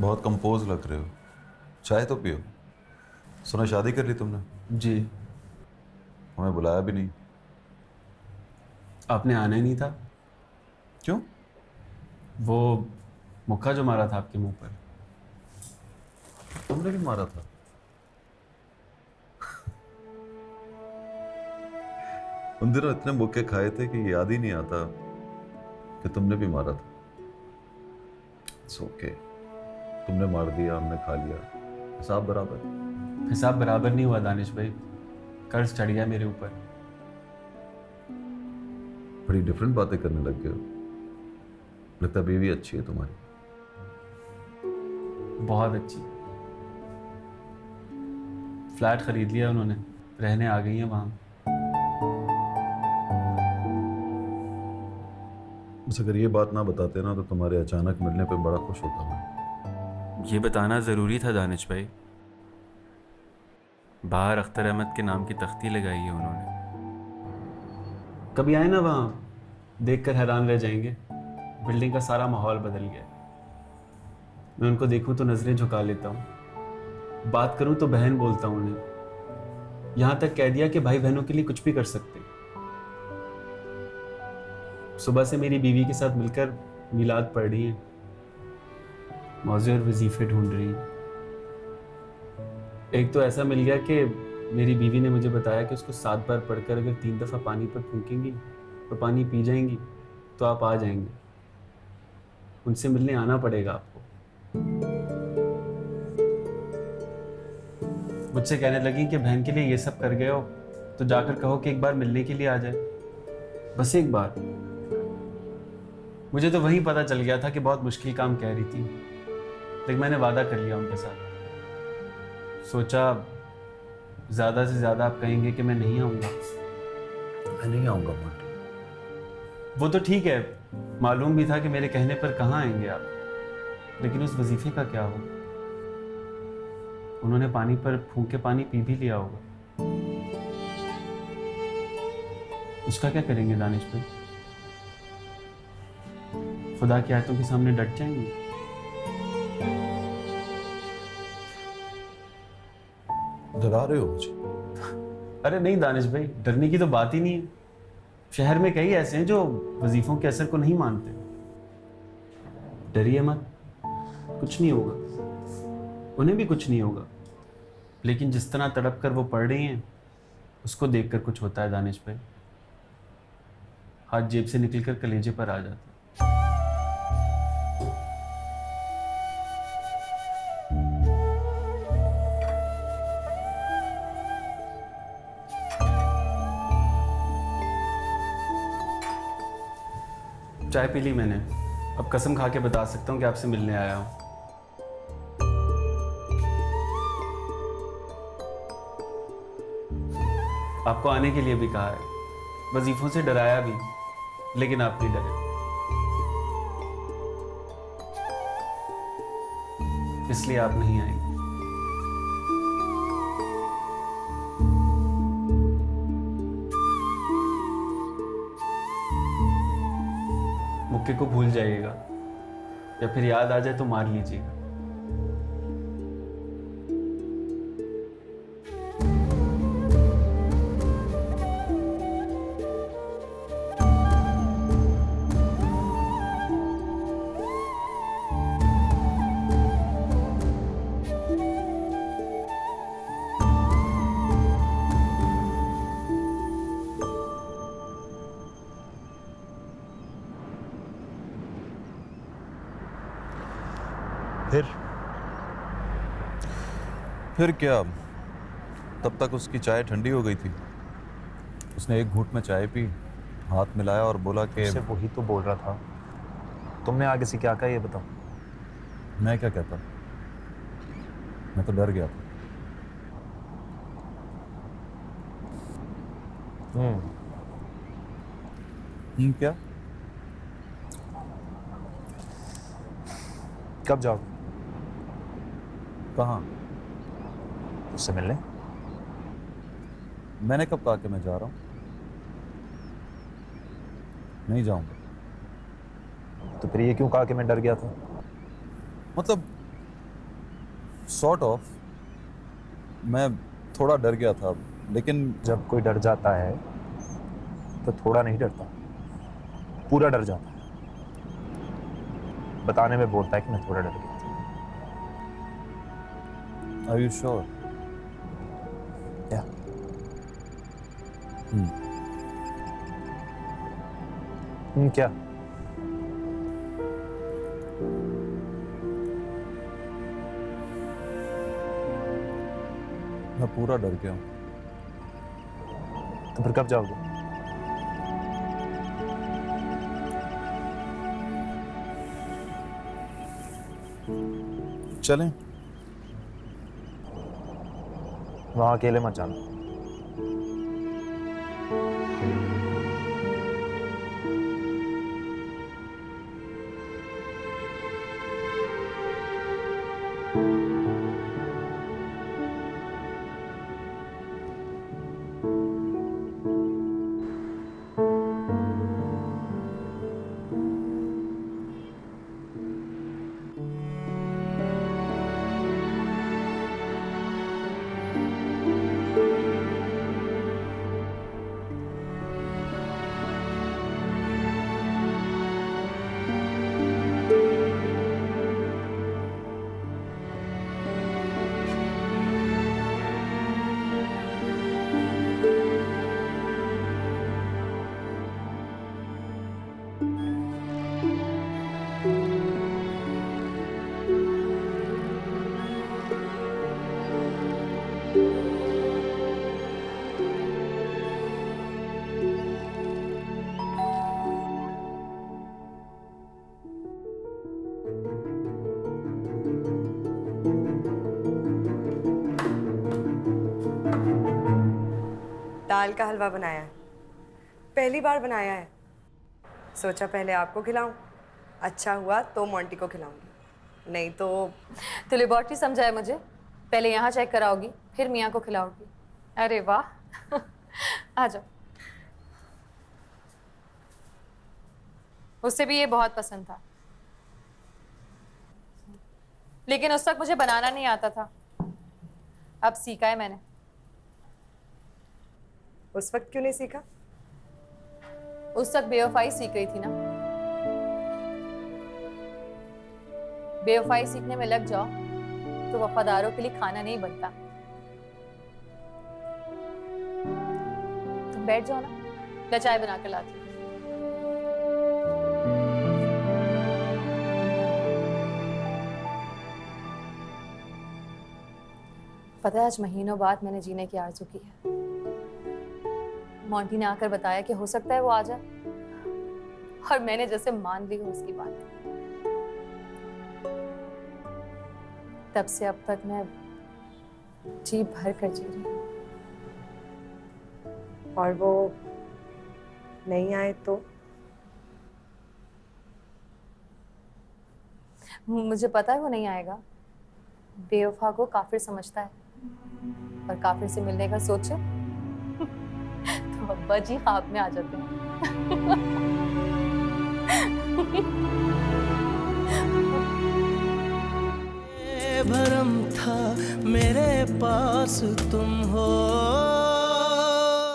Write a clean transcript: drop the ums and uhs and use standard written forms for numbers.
बहुत कंपोज लग रहे हो। चाय तो पियो। सुना शादी कर ली तुमने। जी। हमें बुलाया भी नहीं। आपने आना ही नहीं था। क्यों? वो मुक्का जो मारा था आपके मुंह पर। तुमने भी मारा था? उन दिनों इतने मुक्के खाए थे कि याद ही नहीं आता कि तुमने भी मारा था। It's okay. तुमने मार दिया, हमने खा लिया, हिसाब बराबर। हिसाब बराबर नहीं हुआ दानिश भाई। कर्ज चढ़ गया मेरे ऊपर। बड़ी डिफरेंट बातें करने लग गए हो। लगता बीवी अच्छी है तुम्हारी। बहुत अच्छी। फ्लैट खरीद लिया उन्होंने। रहने आ गई हैं वहाँ। बस अगर ये बात ना बताते ना तो तुम्हारे अचानक मिलने पे बड़ा खुश होता मैं। ये बताना ज़रूरी था दानिश भाई। बाहर अख्तर अहमद के नाम की तख्ती लगाई है उन्होंने। कभी आए ना वहाँ, देखकर हैरान रह जाएंगे। बिल्डिंग का सारा माहौल बदल गया। मैं उनको देखूं तो नज़रें झुका लेता हूँ। बात करूं तो बहन बोलता हूँ उन्हें। यहाँ तक कह दिया कि भाई बहनों के लिए कुछ भी कर सकते हैं। सुबह से मेरी बीवी के साथ मिलकर मिलाद पढ़ रही हैं। मौज़े और वजीफे ढूंढ रही हैं। एक तो ऐसा मिल गया कि मेरी बीवी ने मुझे बताया कि उसको 7 बार पढ़कर अगर 3 दफ़ा पानी पर फूकेंगी और पानी पी जाएंगी तो आप आ जाएंगे। उनसे मिलने आना पड़ेगा आपको। मुझसे कहने लगी कि बहन के लिए ये सब कर गए हो तो जाकर कहो कि एक बार मिलने के लिए आ जाए। बस एक बार। मुझे तो वहीं पता चल गया था कि बहुत मुश्किल काम कह रही थी, लेकिन मैंने वादा कर लिया उनके साथ। सोचा ज़्यादा से ज़्यादा आप कहेंगे कि मैं नहीं आऊँगा। मैं नहीं आऊंगा मोंटी। वो तो ठीक है, मालूम भी था कि मेरे कहने पर कहाँ आएंगे आप, लेकिन उस वजीफे का क्या हो? उन्होंने पानी पर फूंक के पानी पी भी लिया होगा। उसका क्या करेंगे दानिश भाई? खुदा की आयतों के सामने डट जाएंगे। डरा रहे हो मुझे? अरे नहीं दानिश भाई, डरने की तो बात ही नहीं है। शहर में कई ऐसे हैं जो वजीफों के असर को नहीं मानते। डरिए मत, कुछ नहीं होगा। उन्हें भी कुछ नहीं होगा। लेकिन जिस तरह तड़प कर वो पढ़ रही हैं, उसको देखकर कुछ होता है दानिश भाई। हाथ जेब से निकलकर कलेजे पर आ जाता है। चाय पी ली मैंने। अब कसम खा के बता सकता हूँ कि आपसे मिलने आया हूँ। आपको आने के लिए भी कहा है, वजीफों से डराया भी, लेकिन आप नहीं डरे। इसलिए आप नहीं आएंगे। मुक्के को भूल जाइएगा, या फिर याद आ जाए तो मार लीजिएगा। फिर फिर क्या? तब तक उसकी चाय ठंडी हो गई थी। उसने एक घूंट में चाय पी, हाथ मिलाया और बोला कि उससे वही तो बोल रहा था। तुमने आगे से क्या कहा ये बताओ। मैं क्या कहता, मैं तो डर गया था। क्या? कब जाओ कहाँ? उससे मिलने? मैंने कब कहा कि मैं जा रहा हूँ? नहीं जाऊंगा। तो फिर ये क्यों कहा कि मैं डर गया था? मतलब सॉर्ट ऑफ। मैं थोड़ा डर गया था, लेकिन जब कोई डर जाता है तो थोड़ा नहीं डरता, पूरा डर जाता है। बताने में बोलता है कि मैं थोड़ा डर गया था। Are you sure? या क्या? मैं पूरा डर गया हूँ। तो फिर कब जाओगे? चलें? वहां अकेले मत जाना। दाल का हलवा बनाया है, पहली बार बनाया है। सोचा पहले आपको खिलाऊं, अच्छा हुआ तो मोंटी को खिलाऊंगी, नहीं तो लेबोरेटरी समझा है मुझे। पहले यहाँ चेक कराओगी, फिर मियाँ को खिलाओगी। अरे वाह आ जाओ। उससे भी ये बहुत पसंद था, लेकिन उस वक्त मुझे बनाना नहीं आता था। अब सीखा है मैंने। उस वक्त क्यों नहीं सीखा? उस वक्त बेवफाई सीख रही थी ना। बेवफाई सीखने में लग जाओ तो वफादारों के लिए खाना नहीं बनता। तुम बैठ जाओ ना, मैं चाय बना कर लाती हूँ। पता है आज महीनों बाद मैंने जीने की आरज़ू की है। मोंटी ने आकर बताया कि हो सकता है वो आ जाए, और मैंने जैसे मान ली हो उसकी बात। तब से अब तक मैं जी भर कर जी रही हूँ। और वो नहीं आए तो? मुझे पता है वो नहीं आएगा। बेवफा को काफिर समझता है, और काफिर से मिलने का सोचे तो अब्बा जी ख्वाब में आ जाते हैं। भरम था मेरे पास तुम हो।